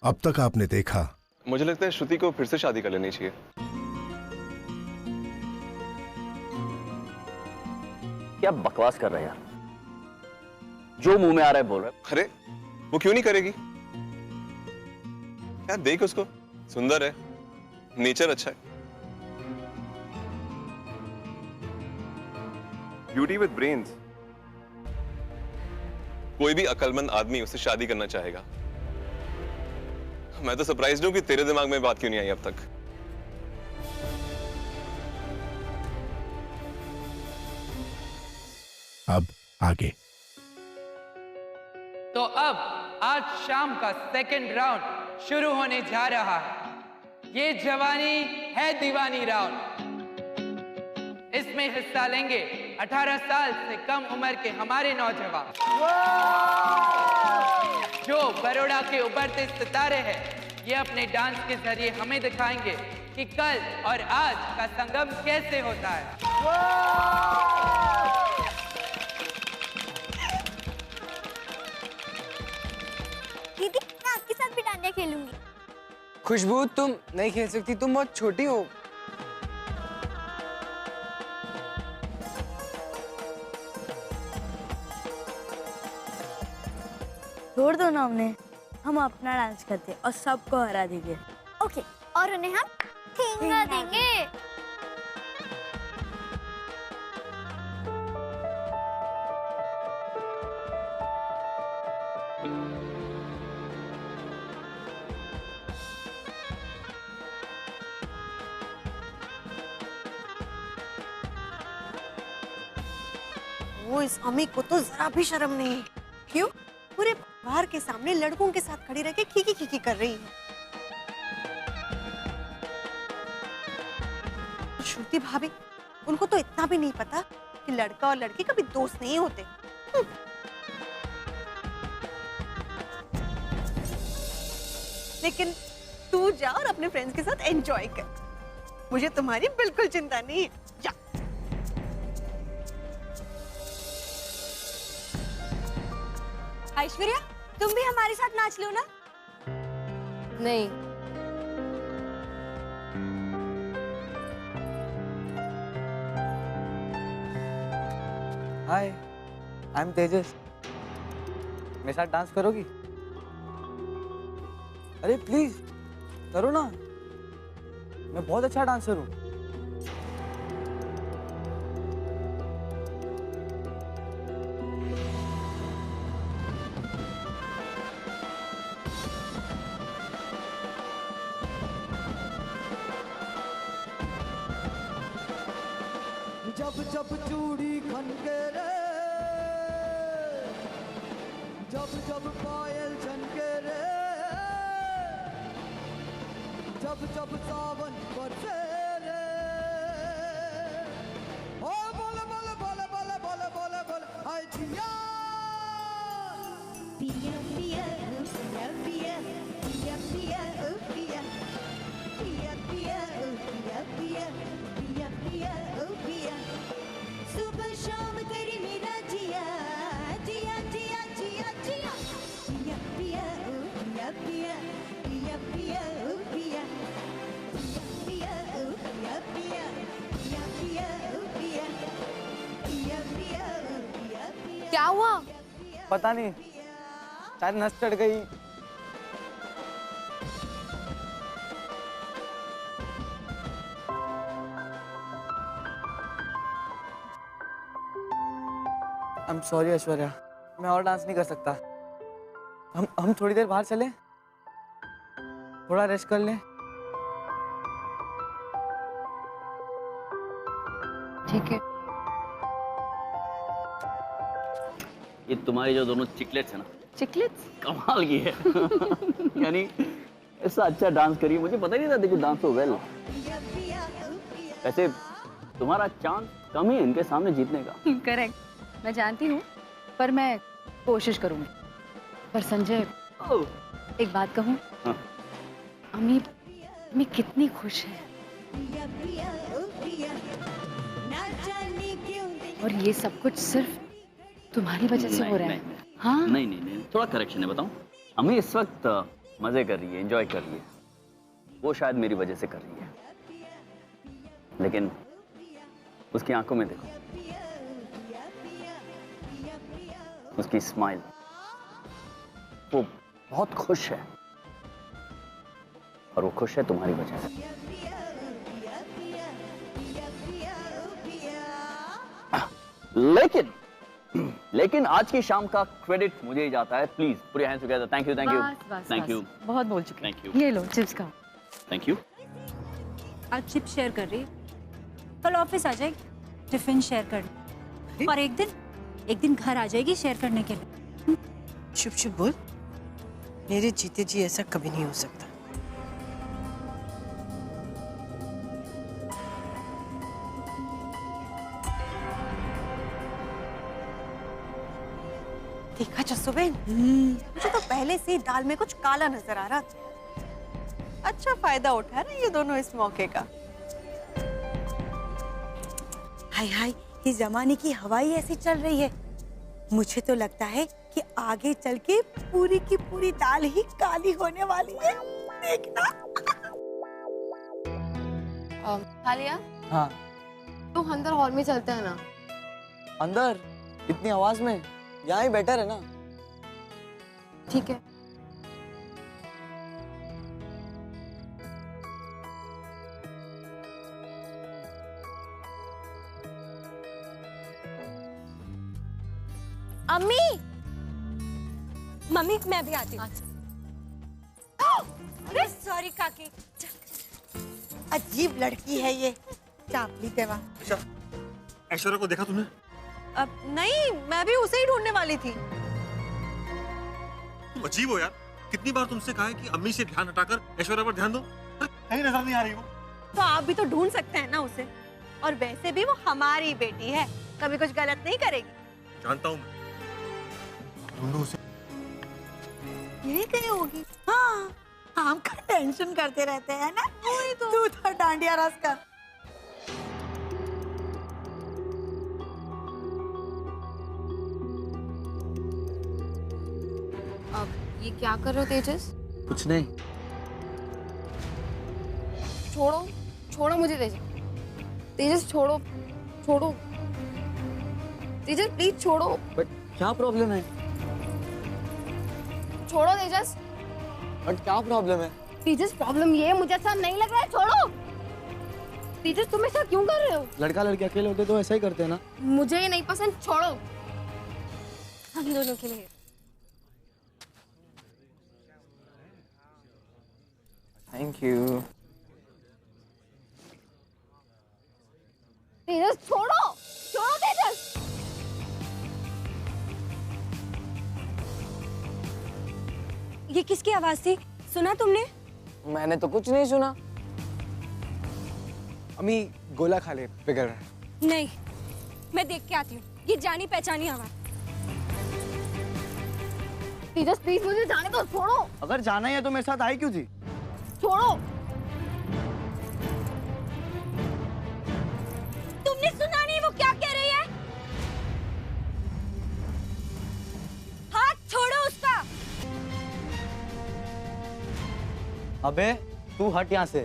अब तक आपने देखा। मुझे लगता है श्रुति को फिर से शादी कर लेनी चाहिए। क्या बकवास कर रहे हैं यार, जो मुंह में आ रहा है बोल रहा है। अरे वो क्यों नहीं करेगी? क्या देख उसको, सुंदर है, नेचर अच्छा है। Beauty with brains. कोई भी अक्लमंद आदमी उससे शादी करना चाहेगा। मैं तो सरप्राइज्ड हूं कि तेरे दिमाग में बात क्यों नहीं आई अब तक। अब आगे। तो अब आज शाम का सेकंड राउंड शुरू होने जा रहा है। ये जवानी है दीवानी राउंड। इसमें हिस्सा लेंगे 18 साल से कम उम्र के हमारे नौजवान जो बड़ौदा के उभरते सितारे हैं। ये अपने डांस के जरिए हमें दिखाएंगे कि कल और आज का संगम कैसे होता है। दीदी मैं आपके साथ भी डांडिया खेलूंगी। खुशबू तुम नहीं खेल सकती, तुम बहुत छोटी हो। छोड़ दो ना उन्हें, हम अपना डांस करते और सबको हरा देंगे। ओके, और उन्हें हम ठेंगा देंगे। वो इस अम्मी को तो जरा भी शर्म नहीं है। क्यों? पूरे बाहर के सामने लड़कों के साथ खड़ी रह के खीखी खीखी कर रही है। श्रुति भाभी, उनको तो इतना भी नहीं पता कि लड़का और लड़की कभी दोस्त नहीं होते। लेकिन तू जा और अपने फ्रेंड्स के साथ एंजॉय कर। मुझे तुम्हारी बिल्कुल चिंता नहीं है। जा। ऐश्वर्या, तुम भी हमारे साथ नाच लो ना। नहीं, हाय, आई एम तेजस। मेरे साथ डांस करोगी? अरे प्लीज करो ना, मैं बहुत अच्छा डांसर हूँ। जब जब चूड़ी खनके रे, जब जब पायल झनके रे, जब जब सावन बरसे रे, ओ बोले बोले बोले बोले बोले बोले बोले हाय जिया। पिया पिया पिया पिया पिया पिया ओ पिया पिया पिया ओ पिया पिया पिया पिया ओ पिया। सुबह शाम तेरी मेरा जिया जिया जिया जिया जिया। पिया पिया ओ पिया पिया पिया पिया ओ पिया पिया ओ पिया पिया पिया पिया ओ पिया पिया पिया ओ पिया पिया। क्या हुआ? पता नहीं, शायद नस चढ़ गई। आई एम सॉरी ऐश्वर्या, मैं और डांस नहीं कर सकता। हम थोड़ी देर बाहर चलें, थोड़ा रेस्ट कर लें। ठीक है। ये तुम्हारी जो दोनों चिकलेट्स है ना, चिकलेट्स कमाल की है। यानी ऐसा अच्छा डांस करिए, मुझे पता ही नहीं था देखो डांस तो वेल। वैसे तुम्हारा चांस कम ही है इनके सामने जीतने का। करेक्ट, मैं जानती हूँ, पर मैं कोशिश करूंगी। पर संजय, एक बात कहूँ, हाँ। अम्मी कितनी खुश है, और ये सब कुछ सिर्फ तुम्हारी वजह से हो रहा है। हाँ? नहीं, थोड़ा करेक्शन है, बताऊं। अम्मी इस वक्त मजे कर रही है, एंजॉय कर रही है। वो शायद मेरी वजह से कर रही है, लेकिन उसकी आंखों में देखो, उसकी स्माइल, वो बहुत खुश है, और वो खुश है तुम्हारी वजह से। लेकिन आज की शाम का क्रेडिट मुझे ही जाता है। Please put your hands together. Thank you, thank you, thank you. बहुत बोल चुके Thank you. ये लो चिप्स खाओ। Thank you. आज चिप शेयर कर रही, कल ऑफिस आ जाएगी टिफिन शेयर कर, और एक दिन घर आ जाएगी शेयर करने के लिए। चुप चुप बोल, मेरे जीते जी ऐसा कभी नहीं हो सकता। देखा जसुबेन, मुझे तो पहले से ही दाल में कुछ काला नजर आ रहा था। अच्छा फायदा उठा ना ये दोनों इस मौके का। हाय हाय, ये जमाने की हवा ही ऐसी चल रही है। मुझे तो लगता है कि आगे चल के पूरी की पूरी दाल ही काली होने वाली है। देखना। हालिया, हाँ तो अंदर हॉल में चलते हैं ना। अंदर इतनी आवाज में यहाँ ही बेटर है ना। ठीक है। अम्मी, मम्मी मैं भी आती हूँ। अरे सॉरी काकी। अजीब लड़की है ये, चापली देवा। ऐश्वर्या को देखा तुमने? अब नहीं, मैं भी उसे ही ढूंढने वाली थी। तुम अजीब हो यार, कितनी बार तुमसे कहा है कि अम्मी से ध्यान हटाकर ऐश्वर्या पर ध्यान दो, कहीं नजर नहीं आ रही वो। तो आप भी तो ढूंढ सकते हैं ना उसे, और वैसे भी वो हमारी बेटी है, कभी कुछ गलत नहीं करेगी। जानता हूँ मैं, ढूंढो उसे। यही कहीं होगी। हाँ, हम का टेंशन करते रहते हैं ना। तू तो डांडिया रस कर। अब ये क्या कर रहे हो तेजस? कुछ नहीं। छोड़ो, छोड़ो मुझे तेजस। तेजस छोड़ो, छोड़ो। तेजस प्लीज छोड़ो। बट क्या प्रॉब्लम है? छोड़ो तेजस। बट क्या प्रॉब्लम है? तेजस प्रॉब्लम ये है, मुझे अच्छा नहीं लग रहा है। छोड़ो। तेजस तुम ऐसा क्यों कर रहे हो? लड़का लड़की अकेले होते तो ऐसा ही करते हैं ना। मुझे ये नहीं पसंद, छोड़ो। हम दोनों के लिए। Thank you. तेजस छोड़ो, छोड़ो तेजस। ये किसकी आवाज थी, सुना तुमने? मैंने तो कुछ नहीं सुना। अम्मी गोला खा ले, पिघल रहा है। नहीं, मैं देख के आती हूँ। ये जानी पहचानी आवाज। तेजस प्लीज मुझे जाने दो, छोड़ो। अगर जाना ही है तो मेरे साथ आई क्यों थी? छोड़ो। तुमने सुना नहीं वो क्या कह रही है? हाथ छोड़ो उसका। अबे तू हट यहाँ से,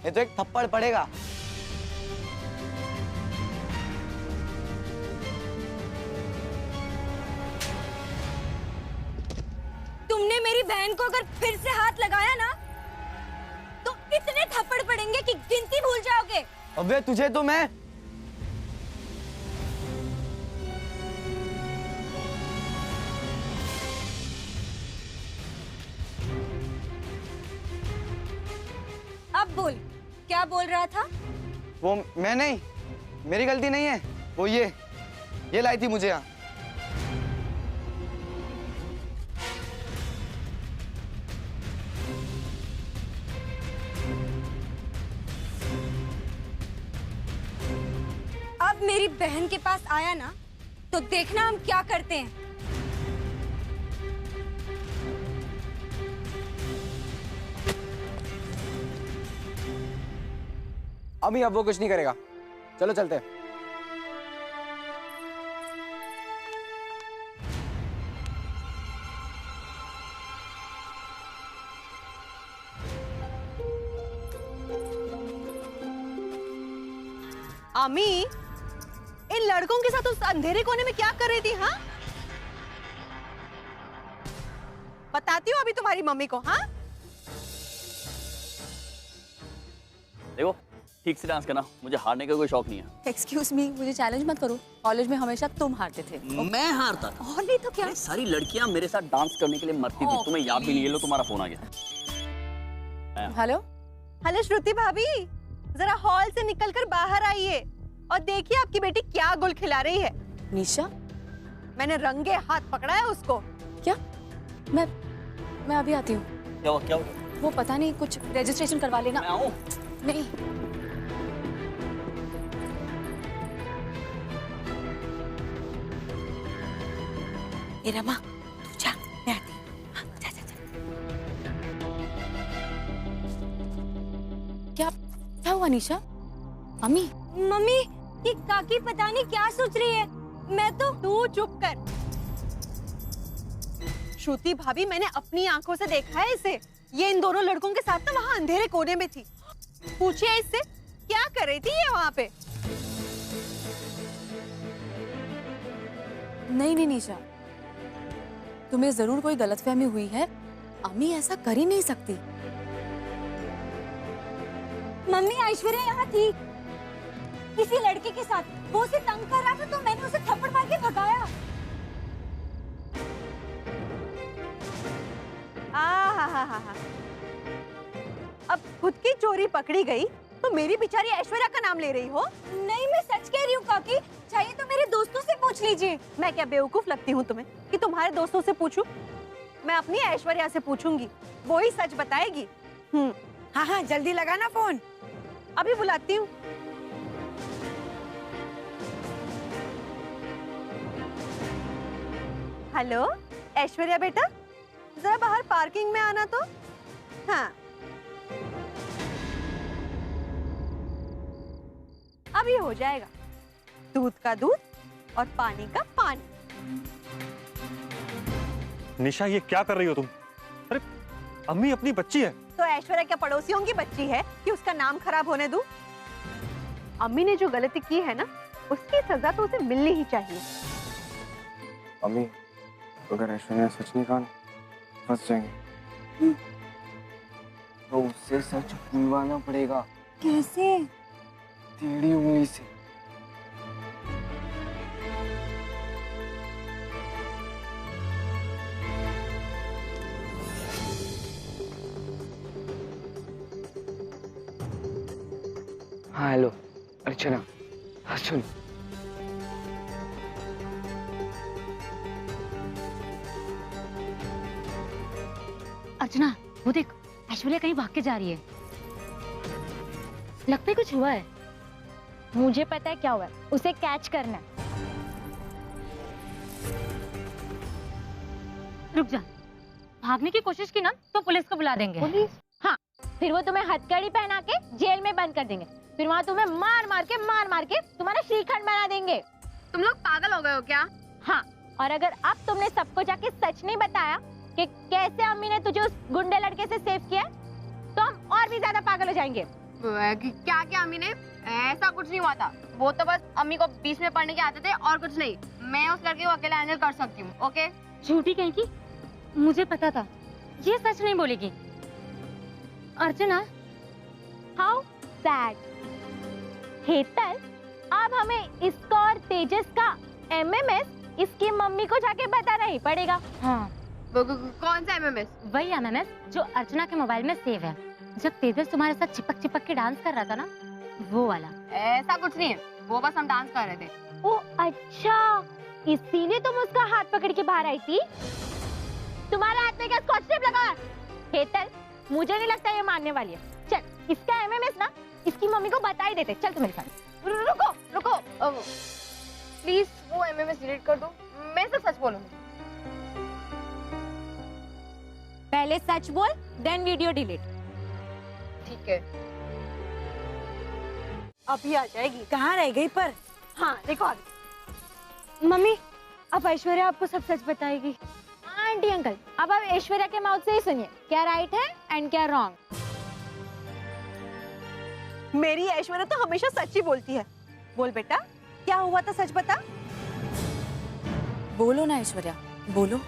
ये तो एक थप्पड़ पड़ेगा। तुमने मेरी बहन को अगर फिर से हाथ लगाया ना, तो इतने थप्पड़ पड़ेंगे कि गिनती भूल जाओगे। अबे तुझे तो मैं। अब बोल, क्या बोल रहा था? वो मैं नहीं, मेरी गलती नहीं है। वो ये लाई थी मुझे यहाँ। अब मेरी बहन के पास आया ना, तो देखना हम क्या करते हैं। अभी अब वो कुछ नहीं करेगा, चलो चलते हैं। अम्मी, इन लड़कों के साथ उस अंधेरे कोने में क्या कर रही थी? हाँ, बताती हूँ अभी तुम्हारी मम्मी को। हाँ, देखो ठीक से डांस करना, मुझे हारने का कोई शौक नहीं है। एक्सक्यूज मी, मुझे चैलेंज मत करो। कॉलेज में हमेशा तुम हारते थे। मैं हारता था? और नहीं तो क्या। सारी लड़कियां मेरे साथ डांस करने के लिए मरती थी। तुम्हें याद भी नहीं है? लो तुम्हारा फोन आ गया। हेलो हेलो श्रुति भाभी, जरा हॉल से निकलकर बाहर आइए और देखिए आपकी बेटी क्या गुल खिला रही है। निशा, मैंने रंगे हाथ पकड़ा है उसको। क्या? मैं अभी आती हूँ। क्या हुआ? वो पता नहीं, कुछ रजिस्ट्रेशन करवा लेना। मैं आऊँ? नहीं। रमा, तू जा, मैं आती हूँ। हाँ, जा जा जा। क्या हुआ निशा? अम्मी मम्मी, ये काकी पता नहीं क्या सोच रही है। मैं तो। तू चुप कर। श्रुति भाभी, मैंने अपनी आंखों से देखा है इसे। ये इन दोनों लड़कों के साथ ना वहाँ अंधेरे कोने में थी। पूछिए इससे क्या कर रही थी ये वहाँ पे। नहीं निशा, तुम्हें जरूर कोई गलतफहमी हुई है। अम्मी ऐसा कर ही नहीं सकती। मम्मी, ऐश्वर्या यहाँ थी किसी लड़के के साथ। वो उसे तंग कर रहा था तो मैंने उसे थप्पड़ मार के भगाया। अब खुद की चोरी पकड़ी गई तो मेरी बेचारी ऐश्वर्या का नाम ले रही हो? नहीं, मैं सच कह रही हूँ काकी। चाहिए तो मेरे दोस्तों से पूछ लीजिए। मैं क्या बेवकूफ लगती हूँ तुम्हें कि तुम्हारे दोस्तों से पूछूं? मैं अपनी ऐश्वर्या से पूछूंगी, वो ही सच बताएगी। हाँ हाँ, जल्दी लगा ना फोन। अभी बुलाती हूँ। हेलो ऐश्वर्या बेटा, जरा बाहर पार्किंग में आना तो। हाँ, अभी हो जाएगा। दूध का दूध और पानी का पानी। निशा, ये क्या कर रही हो तुम? अरे अम्मी अपनी बच्ची है। तो ऐश्वर्या क्या पड़ोसियों की बच्ची है कि उसका नाम खराब होने दूं? अम्मी ने जो गलती की है ना, उसकी सजा तो उसे मिलनी ही चाहिए। अम्मी, अगर ऐश्वर्या सच नहीं कहा फंस जाएंगे। तो उससे सच बुलवाना पड़ेगा। कैसे? टेढ़ी उंगली से। हाँ हेलो अर्चना, हाँ सुन। अर्चना, वो देख, ऐश्वर्या कहीं भाग के जा रही है। लगता है कुछ हुआ है। मुझे पता है क्या हुआ है। उसे कैच करना है। रुक जा, भागने की कोशिश की ना तो पुलिस को बुला देंगे। पुलिस? हाँ, फिर वो तुम्हें हथकड़ी पहना के जेल में बंद कर देंगे। फिर वहाँ तुम्हें मार मार के तुम्हारा श्रीखंड बना देंगे। तुम लोग पागल हो गए हो क्या? हाँ, और अगर अब तुमने सबको जाके सच नहीं बताया कि कैसे अम्मी ने तुझे उस गुंडे लड़के से सेव किया, तो हम और भी ज्यादा पागल हो जाएंगे। क्या क्या अम्मी ने? ऐसा कुछ नहीं हुआ था। वो तो बस अम्मी को बीच में पढ़ने के आते थे और कुछ नहीं। मैं उस लड़के को अकेला हैंडल कर सकती हूँ। ओके? झूठी कहेगी? मुझे पता था ये सच नहीं बोलेगी। अर्चना, हाउ सैड। हेतल, अब हमें इसका और तेजस का MMS इसकी मम्मी को जाके बताना ही पड़ेगा। हाँ, कौन सा MMS? वही MMS जो अर्चना के मोबाइल में सेव है। जब तेजस तुम्हारे साथ चिपक के डांस कर रहा था ना, वो वाला। ऐसा कुछ नहीं है, वो बस हम डांस कर रहे थे। ओ अच्छा, इसीलिए तुम उसका हाथ पकड़ के बाहर आई थी। तुम्हारे हाथ में क्या स्कॉच टेप लगा है? हेतल, मुझे नहीं लगता ये मानने वाली है। चल, इसका MMS ना इसकी मम्मी को बता ही देते। चल तू मेरे साथ। रुको प्लीज, वो MMS डिलीट कर दो। मैं सब सच बोलूंगी। पहले सच बोल, देन वीडियो डिलीट। ठीक है, अभी आ जाएगी। कहाँ रह गई पर? हाँ देखो आगे। मम्मी, अब ऐश्वर्या आपको सब सच बताएगी। आंटी अंकल, अब आप ऐश्वर्या के माउथ से ही सुनिए, क्या राइट है एंड क्या रॉन्ग। मेरी ऐश्वर्या तो हमेशा सच ही बोलती है। बोल बेटा, क्या हुआ था, सच बता। बोलो ना ऐश्वर्या, बोलो।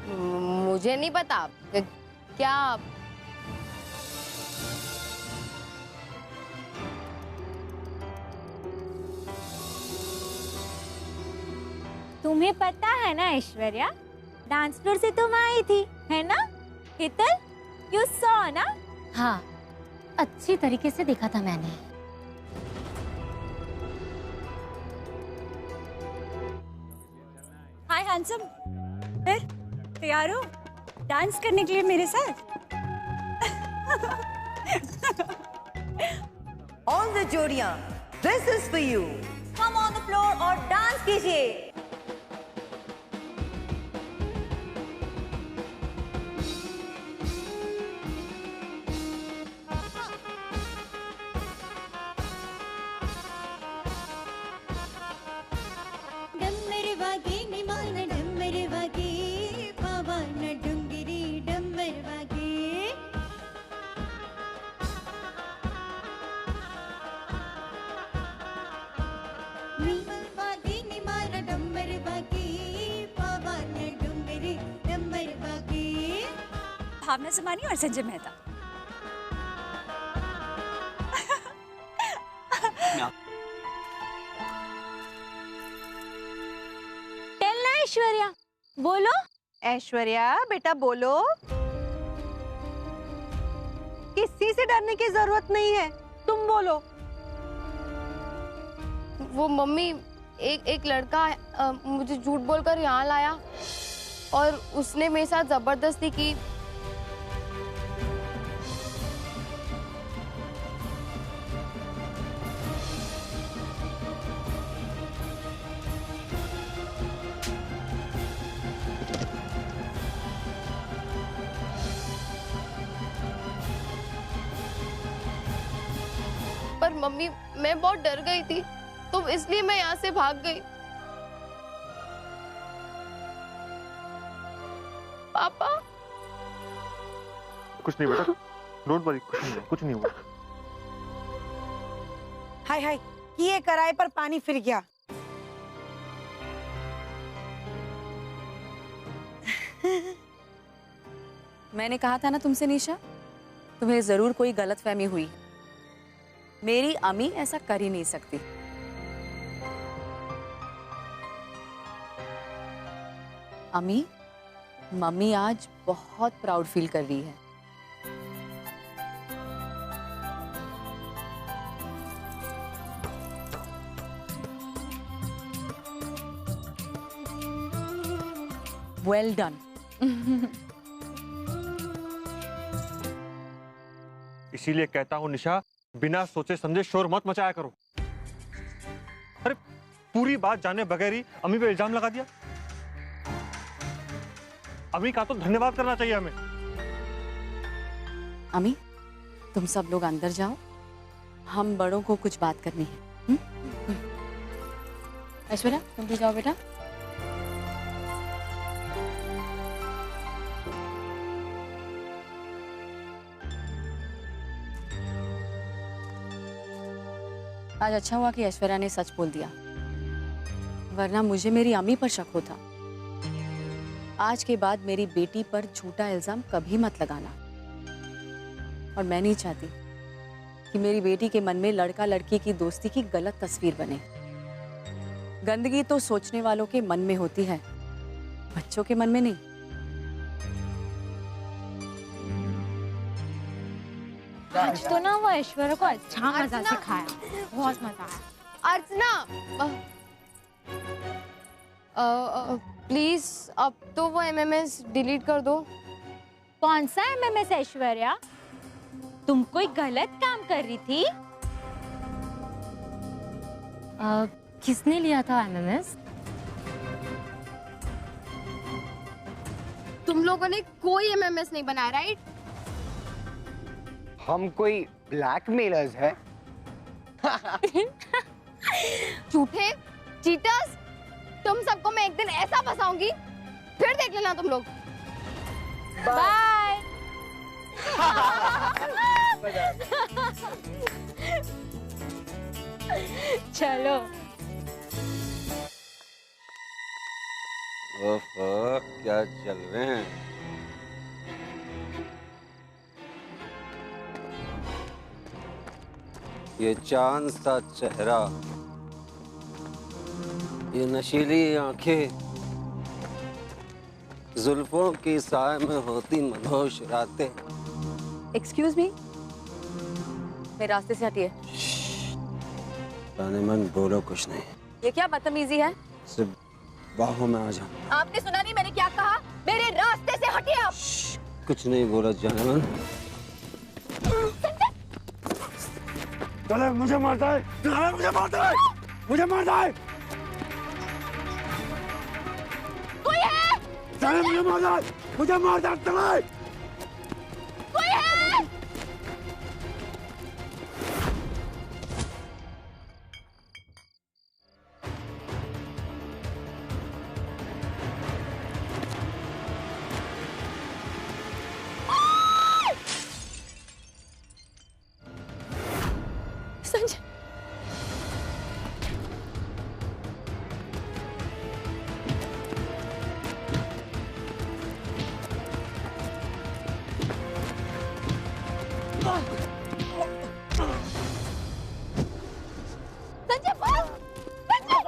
मुझे नहीं पता क्या। तुम्हें पता है ना ऐश्वर्या, डांस फ्लोर से तुम आई थी, है ना? हितल, यू सॉ ना? हाँ, अच्छी तरीके से देखा था मैंने। हाय हैंडसम, फिर तैयार हो डांस करने के लिए मेरे साथ? ऑन द जोड़ियां, this is for you. Come on the floor और डांस कीजिए। डम्बर वागे निमान डम्बर वागे, पवन डुंगरी डम्बर वागे। निमल वागे निमान डम्बर वागे, पवन डुंगरी डम्बर वागे। भावना समानी और संजय मेहता। टेल ना ऐश्वर्या, बोलो। ऐश्वर्या बेटा बोलो। किसी से डरने की जरूरत नहीं है, तुम बोलो। वो मम्मी, एक लड़का मुझे झूठ बोलकर यहाँ लाया और उसने मेरे साथ जबरदस्ती की। पर मम्मी, मैं बहुत डर गई थी, तो इसलिए मैं यहाँ से भाग गई। पापा, कुछ नहीं बेटा, डोंट वरी, कुछ नहीं हुआ। हाय हाय, ये कराए पर पानी फिर गया। मैंने कहा था ना तुमसे निशा, तुम्हें जरूर कोई गलतफहमी हुई। मेरी अम्मी ऐसा कर ही नहीं सकती। अम्मी, मम्मी आज बहुत प्राउड फील कर रही है। Well done. इसीलिए कहता हूँ निशा, बिना सोचे समझे शोर मत मचाया करो। अरे पूरी बात जाने बगैर ही अम्मी पे इल्जाम लगा दिया। अम्मी का तो धन्यवाद करना चाहिए हमें। अम्मी, तुम सब लोग अंदर जाओ, हम बड़ों को कुछ बात करनी है। ऐश्वर्या, तुम भी जाओ बेटा। आज अच्छा हुआ कि ऐश्वर्या ने सच बोल दिया, वरना मुझे मेरी अम्मी पर शक होता। आज के बाद मेरी बेटी पर झूठा इल्जाम कभी मत लगाना। और मैं नहीं चाहती कि मेरी बेटी के मन में लड़का लड़की की दोस्ती की गलत तस्वीर बने। गंदगी तो सोचने वालों के मन में होती है, बच्चों के मन में नहीं। आज तो ना वो ऐश्वर्या को अच्छा मजा सिखाया, बहुत मजा आया। अर्चना, प्लीज अब तो वो एमएमएस डिलीट कर दो। कौन सा एमएमएस ऐश्वर्या? तुम कोई गलत काम कर रही थी? किसने लिया था एमएमएस? तुम लोगों ने कोई एमएमएस नहीं बनाया, राइट? हम कोई ब्लैकमेलर्स हैं? झूठे चीटर्स, तुम सबको मैं एक दिन ऐसा फंसाऊंगी, फिर देख लेना तुम लोग। बाय। चलो। ओफो, क्या चल रहे हैं? ये चांद सा चेहरा, ये नशीली आंखें, जुल्फों की साए में होती मदहोश रातें। एक्सक्यूज मी, मेरे रास्ते से हटिए। जाने मन बोलो कुछ नहीं, ये क्या बदतमीजी है? सिर्फ बाहों में आ जाओ। आपने सुना नहीं मैंने क्या कहा? मेरे रास्ते से हटिए आप। कुछ नहीं बोला जाने मन। चले, मुझे मारता है, चले, मुझे मारता है, मुझे मारता है। कोई है? चले, मुझे मारता है, मुझे मारता है, चले। कोई है? संजय, संजय बस! संजय!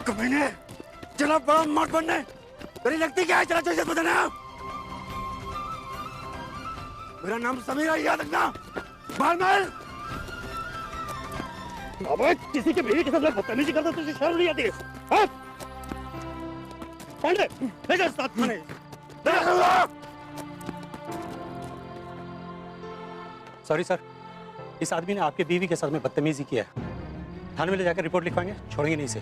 कमीने, चला बड़ा मर्द बनने। तेरी लगती क्या है? चला चल बताना। मेरा नाम समीर है, याद रखना। बाल मार। अबे किसी के बीवी के साथ बदतमीजी करता तुझे शर्म नहीं आती है? हाँ? पांडे, ले जा साथ थाने। सॉरी सर, इस आदमी ने आपके बीवी के साथ में बदतमीजी किया है। थाने में ले जाकर रिपोर्ट लिखवाएंगे, छोड़ेंगे नहीं इसे।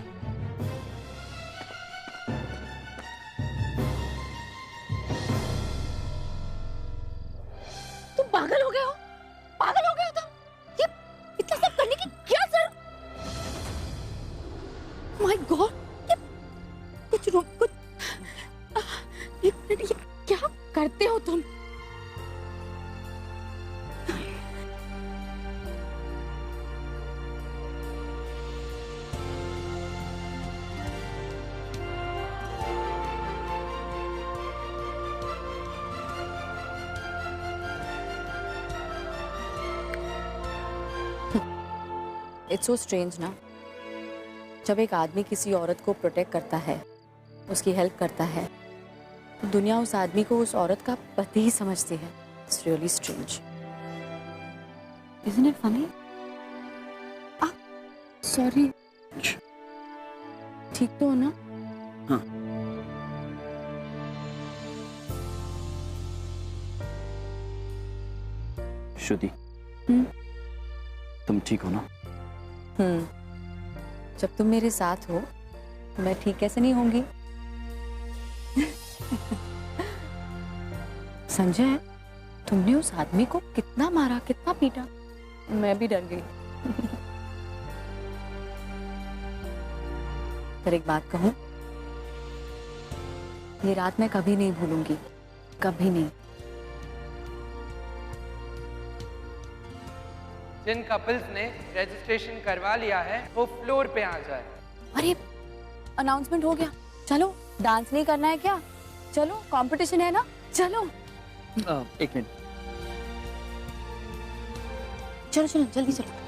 तुम पागल हो गए हो? पागल हो गए हो तुम? ये इतना सब करने की क्या जरूरत? माय गॉड, ये कुछ एक मिनट, ये क्या करते हो तुम? इट्स सो स्ट्रेंज ना, जब एक आदमी किसी औरत को प्रोटेक्ट करता है, उसकी हेल्प करता है, तो दुनिया उस आदमी को उस औरत का पति ही समझती है। It's really strange, isn't it funny? Sorry, ठीक तो हो ना? हाँ। श्रुति, तुम ठीक हो ना? जब तुम मेरे साथ हो तो मैं ठीक कैसे नहीं होंगी? संजय, तुमने उस आदमी को कितना मारा, कितना पीटा, मैं भी डर गई। पर एक बात कहूं, ये रात मैं कभी नहीं भूलूंगी, कभी नहीं। जिन कपल्स ने रजिस्ट्रेशन करवा लिया है वो फ्लोर पे आ जाए। अरे अनाउंसमेंट हो गया, चलो। डांस नहीं करना है क्या? चलो, कंपटीशन है ना, चलो। एक मिनट, चलो चलो जल्दी चलो।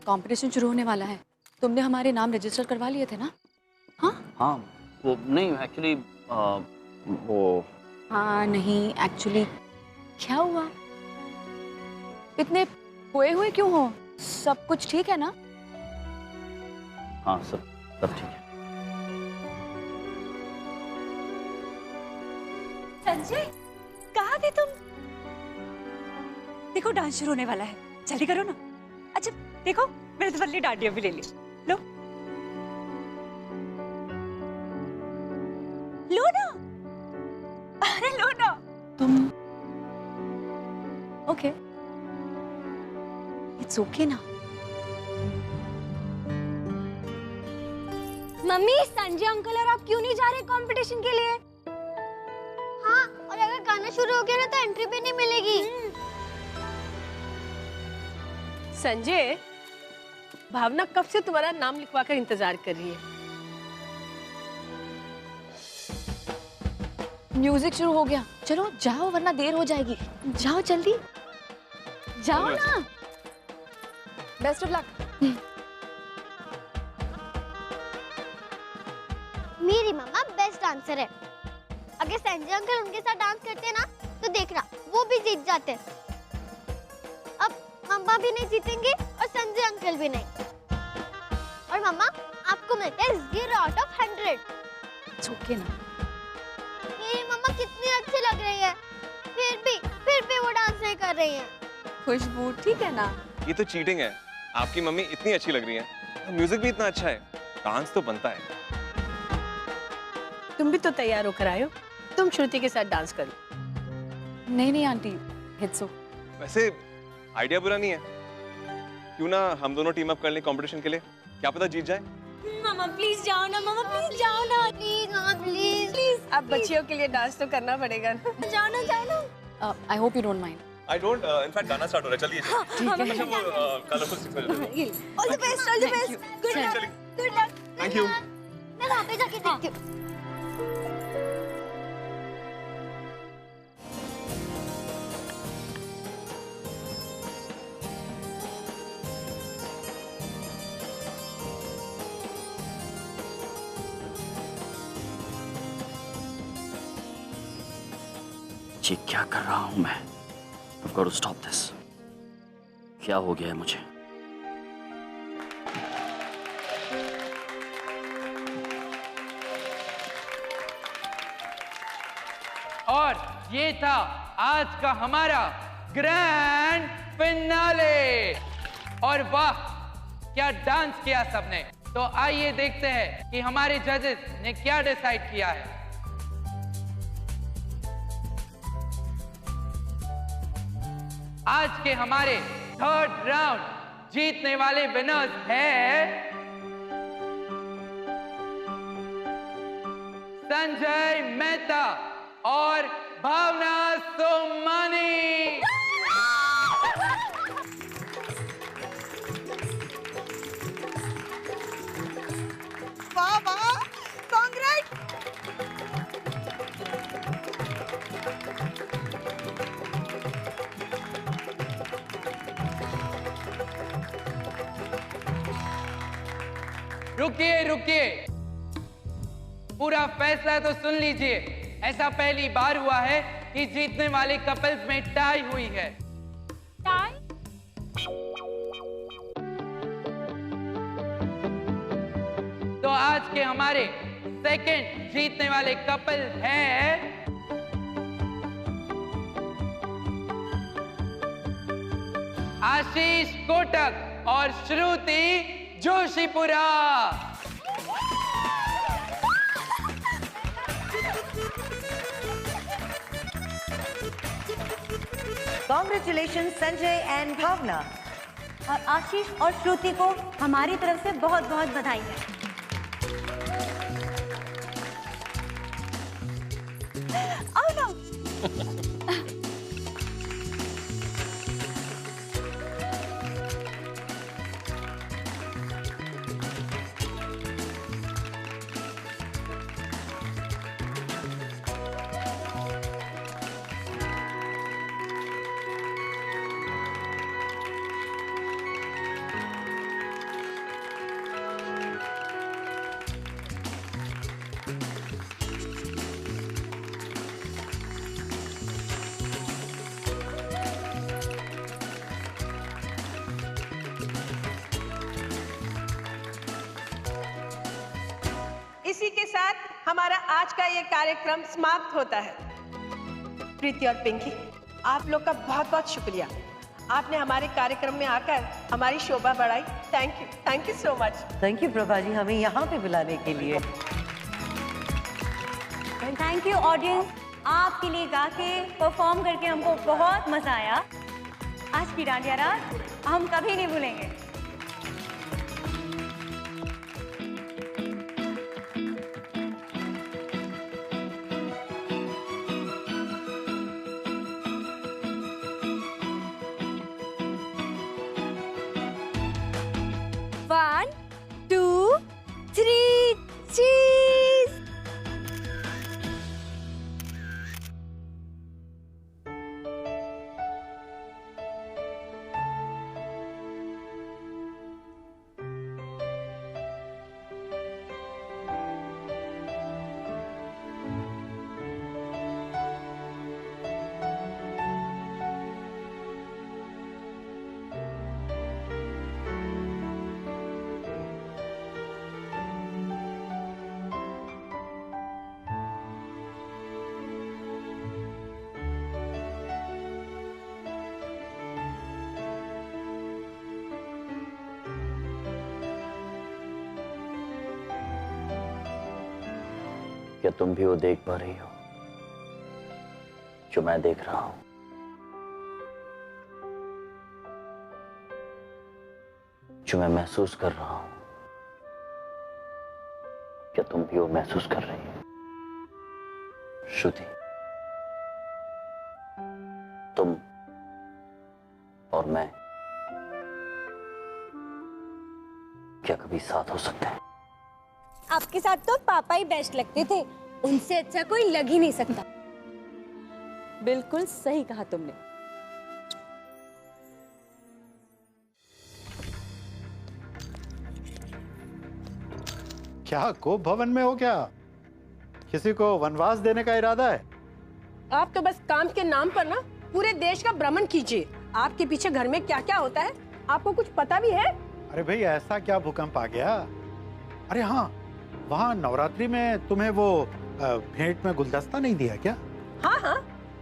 कंपटीशन शुरू होने वाला है, तुमने हमारे नाम रजिस्टर करवा लिए थे ना? हाँ, वो नहीं एक्चुअली वो हाँ नहीं एक्चुअली क्या हुआ? इतने खोए हुए क्यों हो? सब कुछ ठीक है ना? हाँ, सब ठीक है। संजय, कहाँ थे तुम? देखो डांस शुरू होने वाला है, जल्दी करो ना। अच्छा देखो, मैंने तुम्हारे लिए डांडिया भी ले ली, लो लो ना। इट्स ओके ना। मम्मी, संजय अंकल और आप क्यों नहीं जा रहे कंपटीशन के लिए? हाँ, और अगर गाना शुरू हो गया ना तो एंट्री भी नहीं मिलेगी। संजय, भावना कब से तुम्हारा नाम लिखवा कर इंतजार कर रही है। म्यूजिक शुरू हो गया, चलो जाओ वरना देर हो जाएगी। जाओ जल्दी, जाओ ना। Best of luck. मेरी मम्मा बेस्ट डांसर है। अगर संजय अंकल उनके साथ डांस करते ना तो देखना वो भी जीत जाते। अब मम्मा भी नहीं जीतेंगे और संजय अंकल भी नहीं। और मम्मा, आपको मिलता है 0 आउट ऑफ 100। इट्स ओके ना। मेरी मम्मा कितनी अच्छी लग रही है, फिर भी वो डांस नहीं कर रही है। खुशबू, ठीक है ना। ये तो चीटिंग है। आपकी मम्मी इतनी अच्छी लग रही है, म्यूजिक भी इतना अच्छा है, डांस तो बनता है। तुम भी तो तैयार होकर आए हो, तुम श्रुति के साथ डांस करो। नहीं आंटी, इट्स ओके। वैसे आइडिया बुरा नहीं है, क्यों ना हम दोनों टीम अप कर लें कंपटीशन के लिए, क्या पता जीत जाए। मामा प्लीज जाओ ना, मामा प्लीज जाओ ना, प्लीज मामा प्लीज प्लीज। अब बच्चियों के लिए डांस तो करना पड़ेगा ना। जाओ ना। I hope you don't mind. I don't, in fact गाना स्टार्ट हो रहा है, चलिए। अच्छा वो कलरफुल स्टिक में all the best, all the best. Good luck, good luck. Thank you. मैं वहां पे जाके देखती हूँ। ये क्या कर रहा हूं मैं? I've got to stop this. क्या हो गया है मुझे? और ये था आज का हमारा ग्रैंड फिनाले। और वाह, क्या डांस किया सबने। तो आइए देखते हैं कि हमारे जजेस ने क्या डिसाइड किया है। आज के हमारे 3rd राउंड जीतने वाले विनर्स हैं संजय मेहता और भावना सोमानी। वाह वाह, कांग्रेट। रुकिए, पूरा फैसला तो सुन लीजिए। ऐसा पहली बार हुआ है कि जीतने वाले कपल्स में टाई हुई है। टाई? तो आज के हमारे 2nd जीतने वाले कपल हैं आशीष कोटक और श्रुति जोशीपुरा। Congratulations संजय एंड भावना। और आशीष और श्रुति को हमारी तरफ से बहुत बहुत बधाई है। आओ ना। इसी के साथ हमारा आज का ये कार्यक्रम समाप्त होता है। प्रीति और पिंकी, आप लोग का बहुत बहुत शुक्रिया। आपने हमारे कार्यक्रम में आकर हमारी शोभा बढ़ाई। Thank you so much. Thank you Prabha ji, हमें यहाँ पे बुलाने के लिए। थैंक यू ऑडियंस, आपके लिए गा के परफॉर्म करके हमको बहुत मजा आया। आज की डांडिया रात हम कभी नहीं भूलेंगे। One, two, three, cheese! क्या तुम भी वो देख पा रही हो जो मैं देख रहा हूं? जो मैं महसूस कर रहा हूं, क्या तुम भी वो महसूस कर रही हो? श्रुति, तुम और मैं क्या कभी साथ हो सकते हैं? आपके साथ तो पापा ही बेस्ट लगते थे, उनसे अच्छा कोई लग ही नहीं सकता। बिल्कुल सही कहा तुमने। क्या को भवन में हो क्या? किसी को वनवास देने का इरादा है? आप तो बस काम के नाम पर ना पूरे देश का भ्रमण कीजिए। आपके पीछे घर में क्या क्या होता है आपको कुछ पता भी है? अरे भाई, ऐसा क्या भूकंप आ गया? अरे हाँ, वहाँ नवरात्रि में तुम्हें वो भेंट में गुलदस्ता नहीं दिया क्या? हाँ हाँ,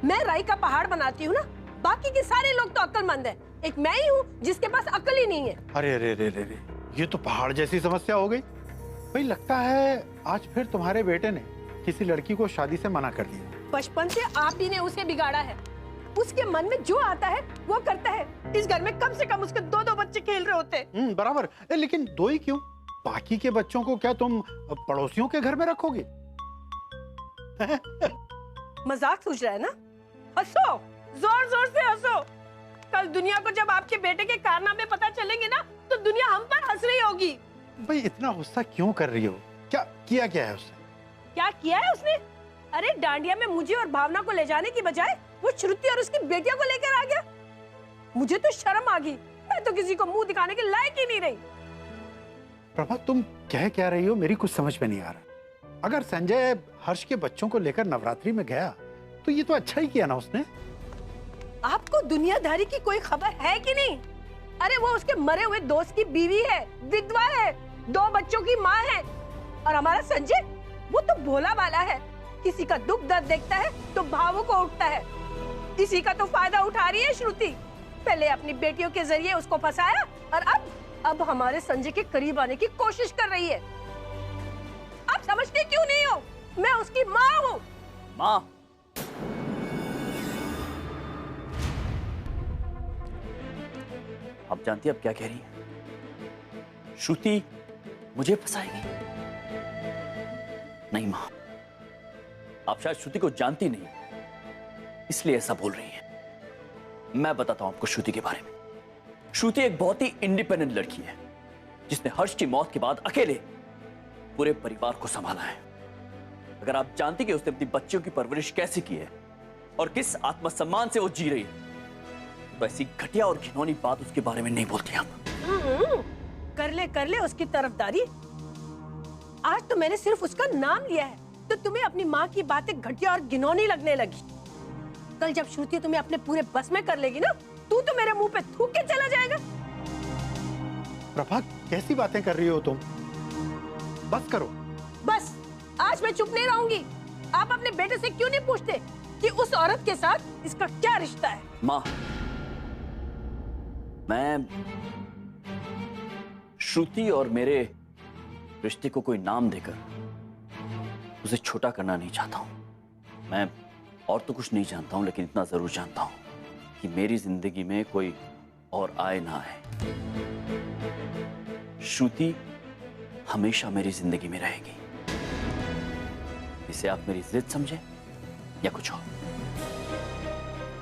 मैं राई का पहाड़ बनाती हूँ ना, बाकी के सारे लोग तो अक्लमंद हैं। एक मैं ही हूँ जिसके पास अक्ल ही नहीं है। अरे अरे अरे अरे, ये तो पहाड़ जैसी समस्या हो गई। भाई लगता है आज फिर तुम्हारे बेटे ने किसी लड़की को शादी से मना कर दिया। बचपन से आप ही ने उसे बिगाड़ा है। उसके मन में जो आता है वो करता है। इस घर में कम से कम उसके 2-2 बच्चे खेल रहे होते। बराबर। लेकिन 2 ही क्यों? बाकी के बच्चों को क्या तुम पड़ोसियों के घर में रखोगे? मजाक सोच रहा है ना? हंसो, जोर जोर से हंसो। कल दुनिया को जब आपके बेटे के कारनामे पता चलेंगे ना, तो दुनिया हम पर हंस रही होगी। भाई इतना गुस्सा क्यों कर रही हो? क्या किया है उसने? क्या किया है उसने? अरे डांडिया में मुझे और भावना को ले जाने की बजाय वो श्रुति और उसकी बेटियों को लेकर आ गया। मुझे तो शर्म आ गई। मैं तो किसी को मुंह दिखाने के लायक ही नहीं रही। प्रभा, तुम क्या रही हो? मेरी कुछ समझ में नहीं आ रहा। अगर संजय हर्ष के बच्चों को लेकर नवरात्रि में गया तो ये तो अच्छा ही किया ना उसने। आपको दुनियादारी की कोई खबर है कि नहीं? अरे वो उसके मरे हुए दोस्त की बीवी है, विधवा है, 2 बच्चों की माँ है। और हमारा संजय, वो तो भोला वाला है। किसी का दुख दर्द देखता है तो भावुक हो उठता है। इसी का तो फायदा उठा रही है श्रुति। पहले अपनी बेटियों के जरिए उसको फंसाया और अब हमारे संजय के करीब आने की कोशिश कर रही है। आप समझते क्यों नहीं हो? मैं उसकी माँ हूँ। माँ, आप जानती है अब क्या कह रही है? श्रुति मुझे फंसाएगी? नहीं माँ, आप शायद श्रुति को जानती नहीं, इसलिए ऐसा बोल रही है। मैं बताता हूं आपको श्रुति के बारे में। श्रुति एक बहुत ही इंडिपेंडेंट लड़की है जिसने हर्ष की मौत के बाद अकेले पूरे परिवार को संभाला है। अगर आप जानती कि उसने अपनी बच्चियों की परवरिश कैसे की है और किस आत्मसम्मान से वो जी रही है, तो ऐसी घटिया और घिनौनी बात उसके बारे में नहीं बोलती आप। कर ले उसकी तरफदारी। आज तो मैंने सिर्फ उसका नाम लिया है तो तुम्हें अपनी माँ की बातें घटिया और घिनौनी लगने लगी। कल जब श्रुति तुम्हें अपने पूरे बस में कर लेगी ना, तू तो मेरे मुंह पे थूक के चला जाएगा। प्रभा, कैसी बातें कर रही हो तुम? बस करो। बस, आज मैं चुप नहीं रहूंगी। आप अपने बेटे से क्यों नहीं पूछते कि उस औरत के साथ इसका क्या रिश्ता है? माँ, मैं श्रुति और मेरे रिश्ते को कोई नाम देकर उसे छोटा करना नहीं चाहता हूं। मैं और तो कुछ नहीं जानता हूं, लेकिन इतना जरूर जानता हूं कि मेरी जिंदगी में कोई और आए ना आए, श्रुति हमेशा मेरी जिंदगी में रहेगी। इसे आप मेरी जिद समझे या कुछ और,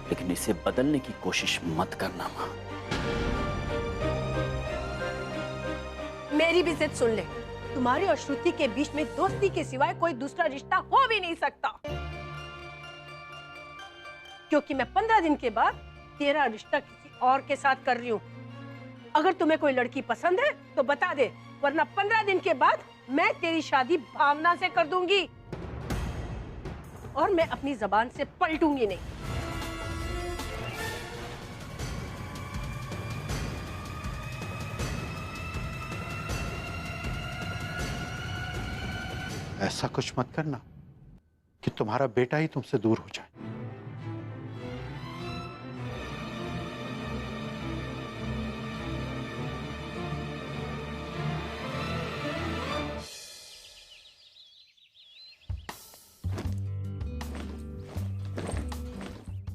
लेकिन इसे बदलने की कोशिश मत करना मां। मेरी भी जिद सुन ले, तुम्हारी और श्रुति के बीच में दोस्ती के सिवाय कोई दूसरा रिश्ता हो भी नहीं सकता, क्योंकि मैं 15 दिन के बाद तेरा रिश्ता किसी और के साथ कर रही हूँ। अगर तुम्हें कोई लड़की पसंद है तो बता दे, वरना 15 दिन के बाद मैं तेरी शादी भावना से कर दूंगी और मैं अपनी जबान से पलटूंगी नहीं। ऐसा कुछ मत करना कि तुम्हारा बेटा ही तुमसे दूर हो जाए।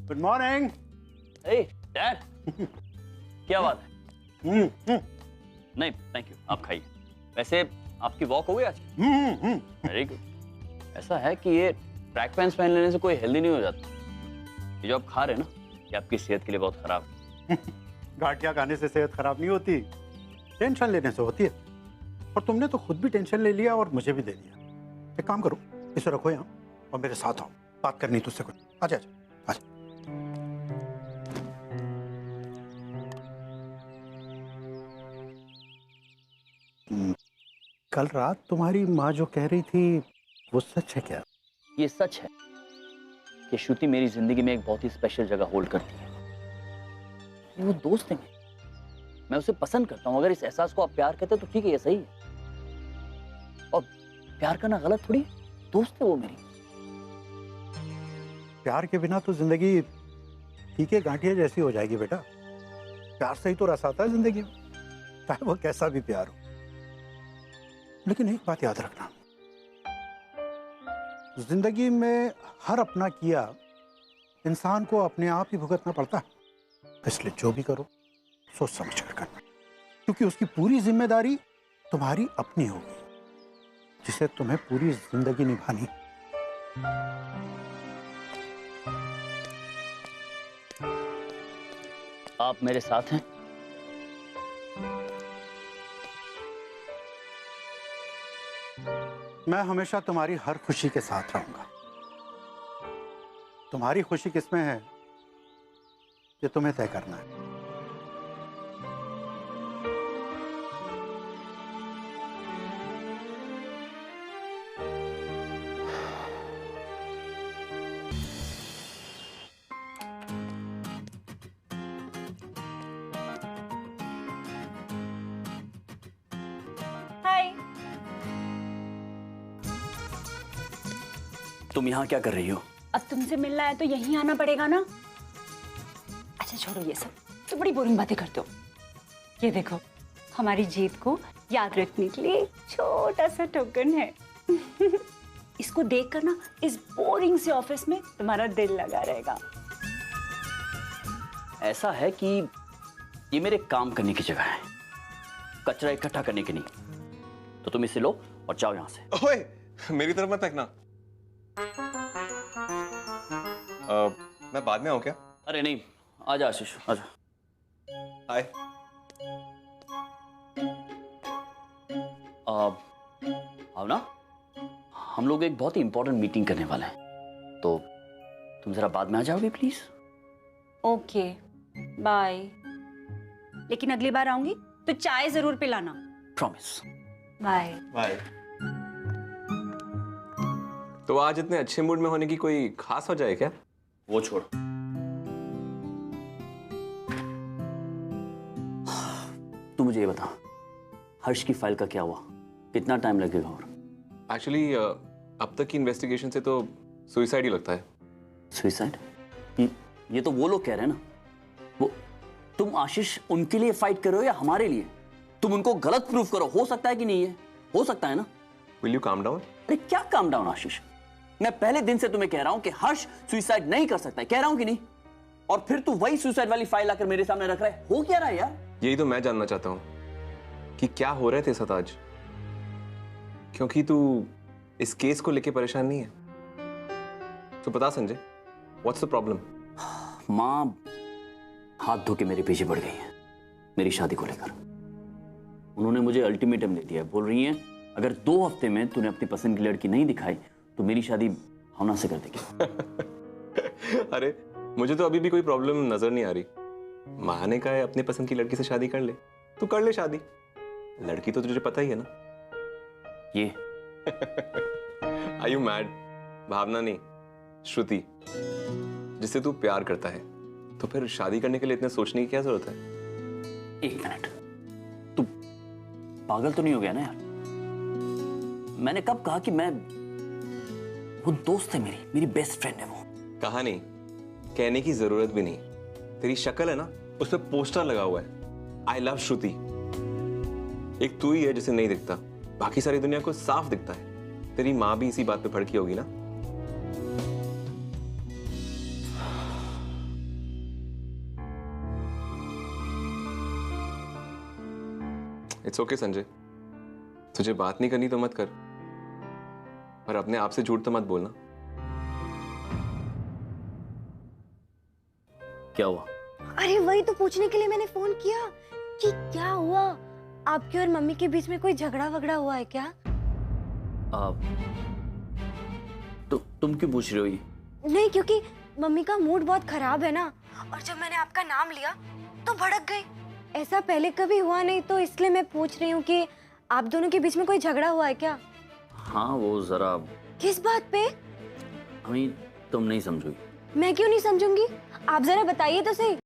Good morning. हे डैड, क्या बात है? नहीं थैंक यू, आप खाइए। वैसे आपकी वॉक हो गई आज? Very good. ऐसा है कि ये ट्रैक पैंट्स पहन लेने से कोई हेल्दी नहीं हो जाता। ये जो आप खा रहे हैं ना, ये आपकी सेहत के लिए बहुत खराब है। गाठिया खाने से सेहत खराब नहीं होती, टेंशन लेने से होती है। और तुमने तो खुद भी टेंशन ले लिया और मुझे भी दे दिया। एक काम करो, इसे रखो यहाँ और मेरे साथ आओ, बात करनी तुझसे कुछ। आजा आजा आजा। कल रात तुम्हारी माँ जो कह रही थी वो सच है क्या? ये सच है कि श्रुति मेरी जिंदगी में एक बहुत ही स्पेशल जगह होल्ड करती है। वो दोस्त है, मैं उसे पसंद करता हूँ। अगर इस एहसास को आप प्यार कहते तो ठीक है, ये सही है। और प्यार करना गलत थोड़ी, दोस्त है वो मेरी। प्यार के बिना तो जिंदगी फीके गांठिया जैसी हो जाएगी बेटा। प्यार से ही तो रस आता है जिंदगी में, चाहे वो कैसा भी प्यार हो। लेकिन एक बात याद रखना, जिंदगी में हर अपना किया इंसान को अपने आप ही भुगतना पड़ता है। इसलिए जो भी करो सोच समझ कर करना, क्योंकि उसकी पूरी जिम्मेदारी तुम्हारी अपनी होगी, जिसे तुम्हें पूरी जिंदगी निभानी। आप मेरे साथ हैं? मैं हमेशा तुम्हारी हर खुशी के साथ रहूंगा। तुम्हारी खुशी किसमें है ये तुम्हें तय करना है। हाय। तुम यहाँ क्या कर रही हो? अब तुमसे मिलना है तो यहीं आना पड़ेगा ना। अच्छा छोड़ो ये सब, तो बड़ी बोरिंग बातें करते हो। ये देखो, हमारी जीत को याद रखने के लिए छोटा सा टोकन है। इसको देखकर ना इस बोरिंग से ऑफिस में तुम्हारा दिल लगा रहेगा। ऐसा है कि ये मेरे काम करने की जगह है, कचरा इकट्ठा करने की नहीं। तो तुम इसे लो और जाओ यहाँ से। ओए, मेरी तरफ मत फेंकना। मैं बाद में आऊं क्या? अरे नहीं, आजा आशीष आजा। हाय। भावना, हम लोग एक बहुत ही इंपॉर्टेंट मीटिंग करने वाले हैं, तो तुम जरा बाद में आ जाओगे प्लीज? Okay bye. लेकिन अगली बार आऊंगी तो चाय जरूर पिलाना। प्रॉमिस। Bye bye. तो आज इतने अच्छे मूड में होने की कोई खास वजह है क्या? वो छोड़, तू मुझे ये बता, हर्ष की फाइल का क्या हुआ? कितना टाइम लगेगा? और एक्चुअली अब तक की इन्वेस्टिगेशन से तो सुसाइड ही लगता है। सुसाइड? ये तो वो लोग कह रहे हैं ना। वो तुम आशीष उनके लिए फाइट कर रहे हो या हमारे लिए? तुम उनको गलत प्रूफ करो, हो सकता है कि नहीं है? हो सकता है ना? Will you calm down? अरे क्या काम डाउन आशीष, मैं पहले दिन से तुम्हें कह रहा हूं कि हर्ष सुसाइड नहीं कर सकता है, कह रहा हूं कि नहीं? और फिर तू वही सुसाइड वाली फाइल आकर मेरे सामने रख रहा है। हो क्या रहा है यार? यही तो मैं जानना चाहता हूं कि क्या हो रहा है तेरे साथ आज, क्योंकि तू इस केस को लेके परेशान नहीं है। तो बता संजय, व्हाट्स द प्रॉब्लम? माँ हाथ धो के मेरे पीछे पड़ गई है मेरी शादी को लेकर। उन्होंने मुझे अल्टीमेटम दे दिया है, बोल रही हैं अगर 2 हफ्ते में तूने अपनी पसंद की लड़की नहीं दिखाई तो मेरी शादी भावना से कर देगी। अरे मुझे तो अभी भी कोई प्रॉब्लम नजर नहीं आ रही। माँ ने कहा है अपने पसंद की लड़की से शादी कर ले, तू कर ले शादी। लड़की तो तुझे पता ही है ना। ये आर यू मैड? भावना नहीं, श्रुति, जिससे तू प्यार करता है। तो फिर शादी करने के लिए इतने सोचने की क्या जरूरत है? 1 मिनट, तू पागल तो नहीं हो गया ना यार? मैंने कब कहा कि मैं, वो दोस्त है मेरी बेस्ट फ्रेंड है वो। कहा नहीं, कहने की जरूरत भी नहीं। तेरी शक्ल है ना, उस पर पोस्टर लगा हुआ है, आई लव श्रुति। एक तू ही है जिसे नहीं दिखता, बाकी सारी दुनिया को साफ दिखता है। तेरी माँ भी इसी बात पे भड़की होगी ना। इट्स ओके संजय, तुझे बात नहीं करनी तो मत कर, पर अपने आप से झूठ तो मत बोलना। क्या हुआ? अरे वही तो पूछने के लिए मैंने फोन किया कि क्या हुआ, आपके और मम्मी के बीच में कोई झगड़ा वगड़ा हुआ है क्या? तुम क्यों पूछ रहे हो ये? नहीं, क्योंकि मम्मी का मूड बहुत खराब है ना, और जब मैंने आपका नाम लिया तो भड़क गई। ऐसा पहले कभी हुआ नहीं, तो इसलिए मैं पूछ रही हूँ कि आप दोनों के बीच में कोई झगड़ा हुआ है क्या? हाँ वो जरा। किस बात पे? अमी तुम नहीं समझोगी। मैं क्यों नहीं समझूंगी, आप जरा बताइए तो सही।